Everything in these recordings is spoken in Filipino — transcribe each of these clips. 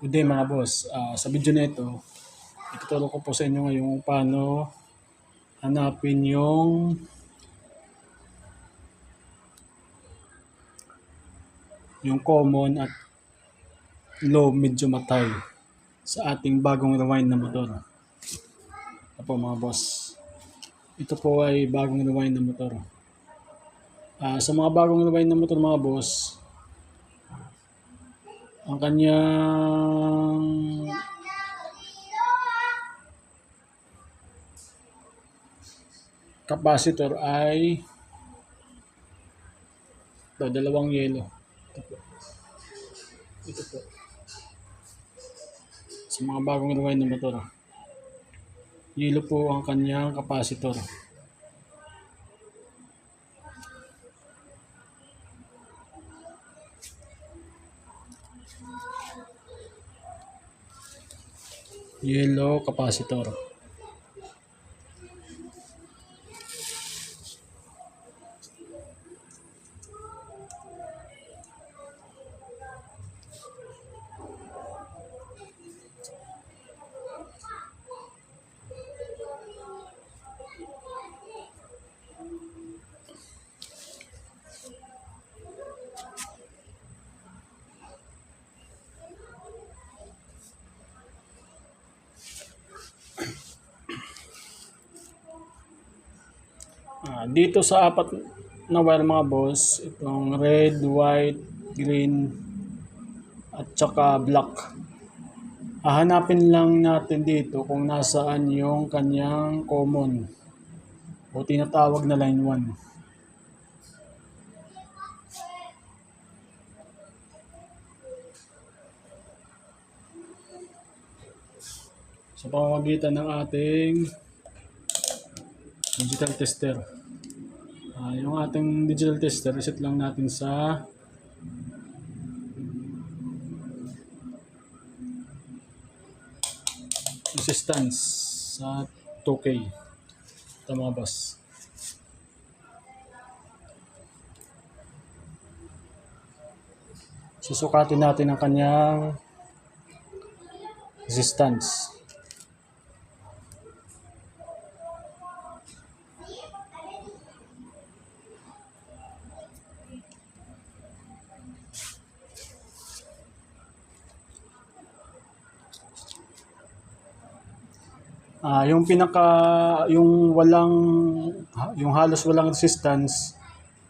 Good day mga boss. Sa video na ito, ituturo ko po sa inyo ngayon kung paano hanapin yung common at low medium at high sa ating bagong rewind na motor. Ito po mga boss. Ito po ay bagong rewind na motor. Sa mga bagong rewind na motor mga boss, ang kanyang capacitor ay dalawang yelo. Ito po. Sa mga bagong rewind na motor, yelo po ang kanyang capacitor. Yellow capacitor. Dito sa apat na wire mga boss, itong red, white, green, at saka black. Hahanapin lang natin dito kung nasaan yung kanyang common o tinatawag na line 1. Sa pamamagitan ng ating digital tester. Yung ating digital tester, reset lang natin sa resistance sa 2K. Ito mga boss. Susukatin natin ang kanyang resistance. Yung halos walang resistance,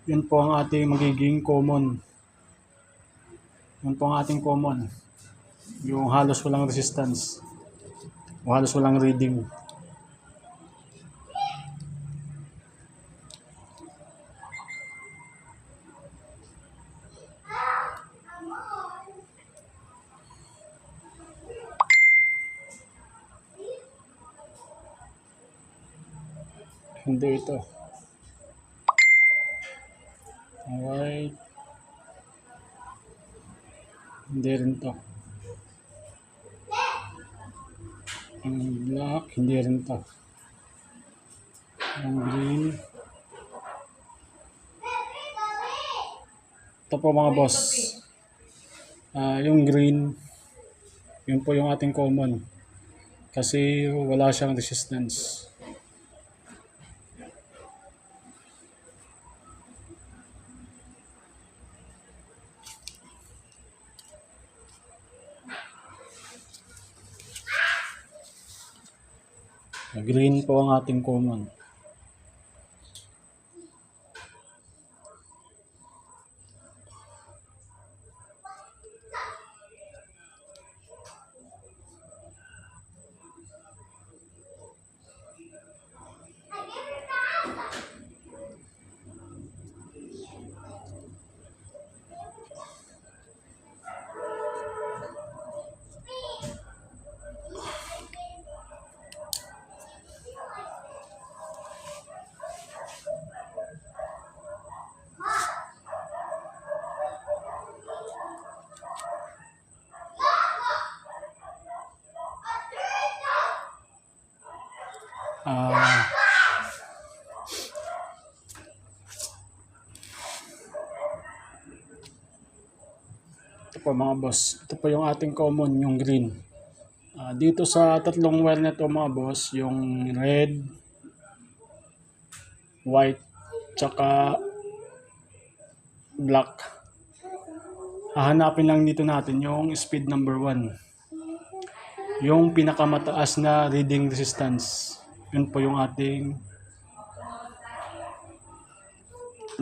yun po ang ating magiging common. Yun po ang ating common. Yung halos walang resistance o halos walang reading. Hindi ito. White. Hindi rin to. Ang black, hindi rin to. Ang green. Ito po mga boss. Yung green, yun po yung ating common. Kasi wala siyang resistance. Green po ang ating common. Ito po mga boss, ito po yung ating common, yung green. Dito sa tatlong wire na to mga boss, yung red, white, tsaka black. Hahanapin lang dito natin yung speed number 1. Yung pinakamataas na reading resistance. Yun po yung ating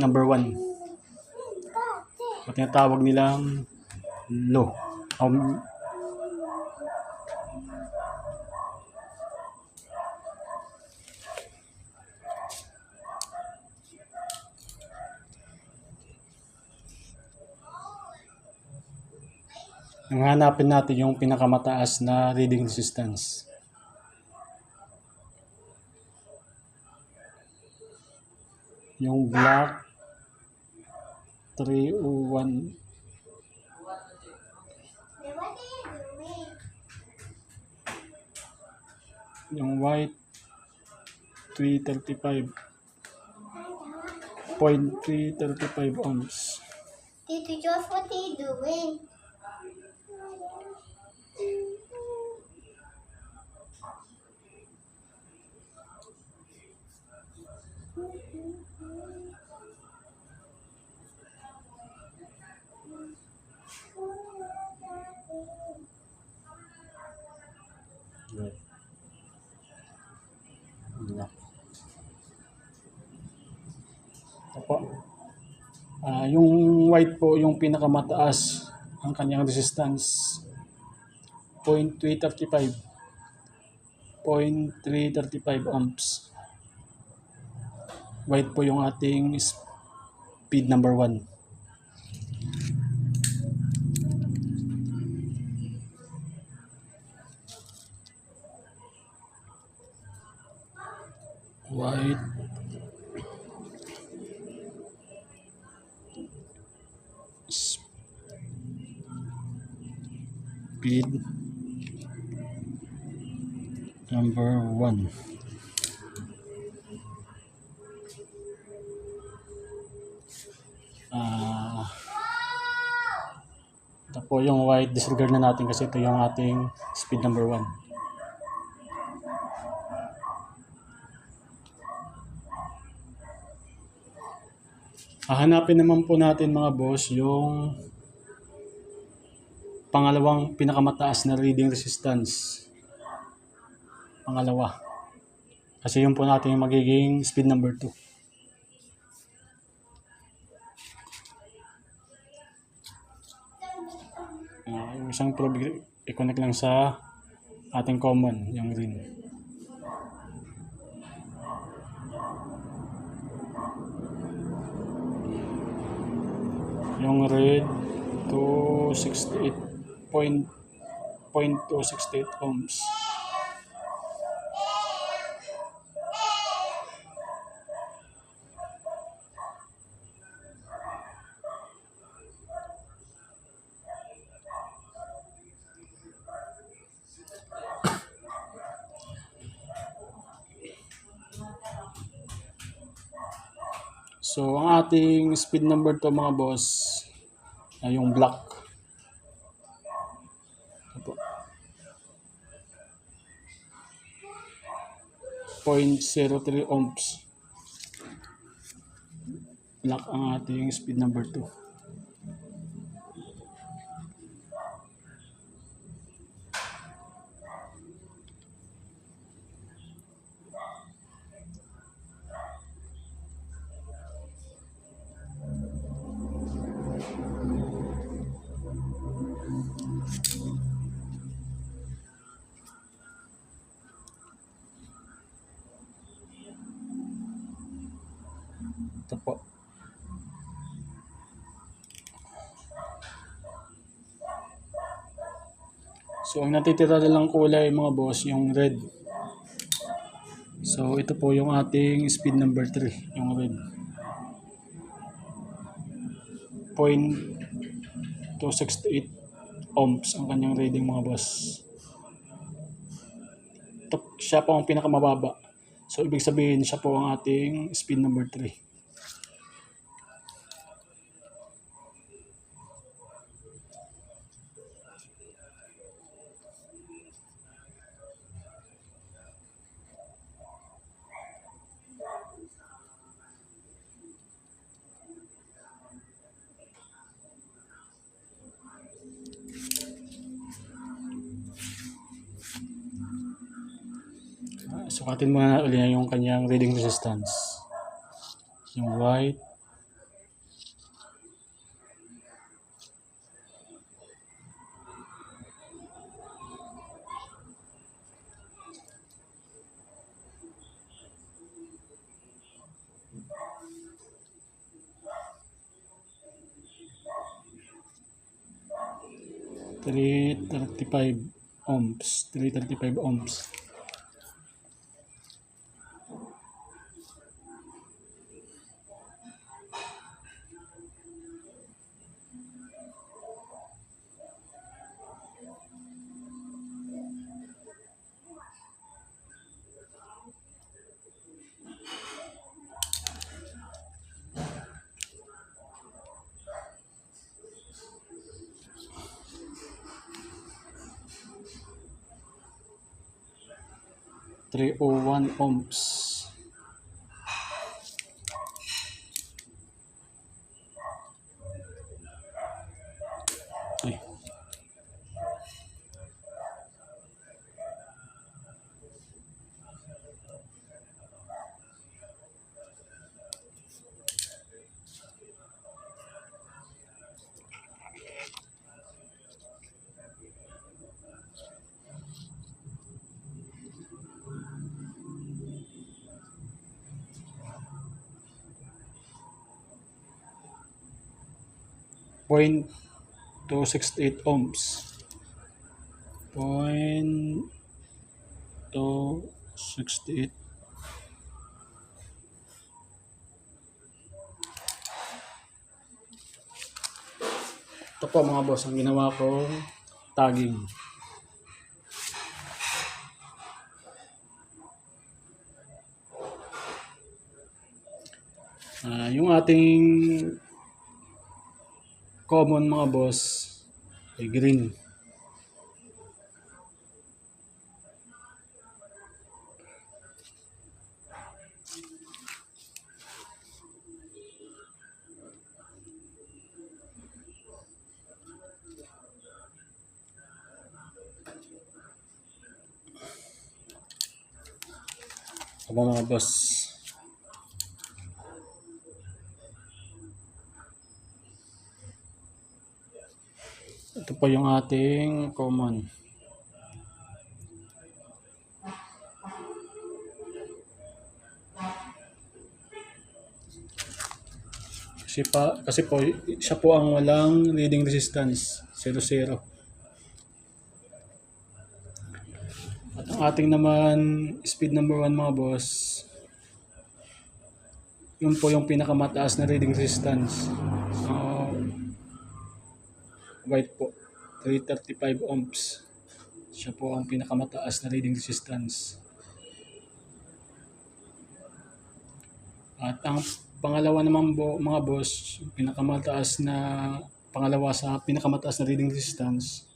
number 1. O tinatawag nilang low. Ang hanapin natin yung pinakamataas na reading resistance. Yung black 301. Yung white 335. 0.335 ohms. Tito Josh, what are you doing? Right. Black. Opo. Yung white po, yung pinakamataas ang kanyang resistance. 0.335. 0.335 ohms. White po yung ating speed number 1. White speed number 1. Ito po yung white, disregard na natin kasi ito yung ating speed number 1. Hahanapin naman po natin mga boss yung pangalawang pinakamataas na reading resistance. Pangalawa. Kasi yun po natin yung magiging speed number 2. Yung isang probe i-connect lang sa ating common, yung green. Yung red 268.268 ohms. So, ang ating speed number to mga boss ay yung black. Ito. 0.03 ohms. Black ang ating speed number 2. Ito po. So, ang natitira lang kulay mga boss, yung red. So, ito po yung ating speed number 3, yung red. 0.268 ohms ang kanyang reading mga boss. Ito, siya po ang pinakamababa. So, ibig sabihin siya po ang ating speed number 3. Sukatin muna ulit yung kanyang reading resistance. Yung white. Ohms. 335 ohms. (301 ohms). Ay. Point 268 ohms. 0.268. Ito po mga boss, ang ginawa kong tagging. Yung ating common mga boss ay green. Aba mga boss. Ito po yung ating common. Kasi po siya po ang walang reading resistance, 0. At ang ating naman speed number 1 mga boss, yun po yung pinakamataas na reading resistance. White po, 335 ohms. Siya po ang pinakamataas na reading resistance. At ang pangalawa naman po mga boss, pangalawa sa pinakamataas na reading resistance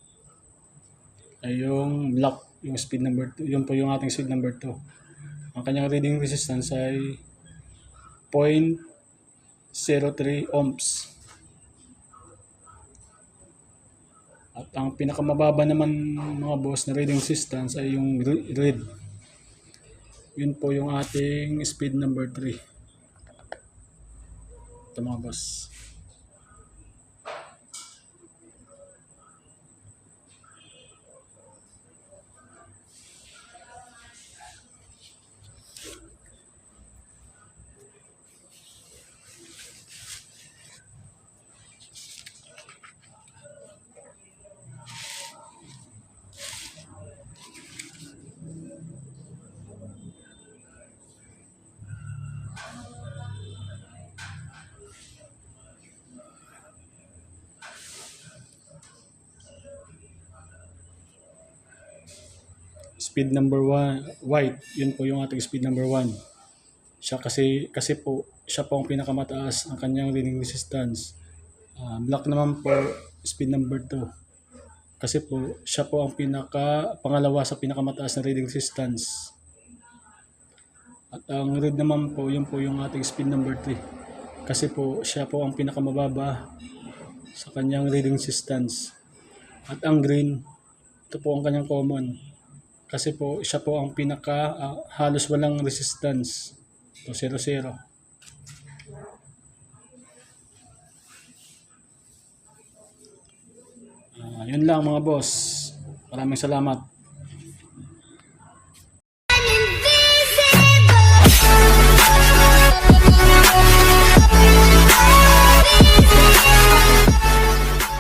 ay yung black, yung speed number 2. Yun po yung ating speed number 2. Ang kanyang reading resistance ay 0.03 ohms. At ang pinakamababa naman mga boss na reading resistance ay yung red. Yun po yung ating speed number 3. Ito mga boss. Speed number 1, white, yun po yung ating speed number 1. Siya kasi po, siya po ang pinakamataas ang kanyang reading resistance. Black naman po, speed number 2. Kasi po, siya po ang pangalawa sa pinakamataas na reading resistance. At ang red naman po, yun po yung ating speed number 3. Kasi po, siya po ang pinakamababa sa kanyang reading resistance. At ang green, ito po ang kanyang common. Kasi po, siya po ang pinaka halos walang resistance. So, 0-0. Yun lang mga boss. Maraming salamat.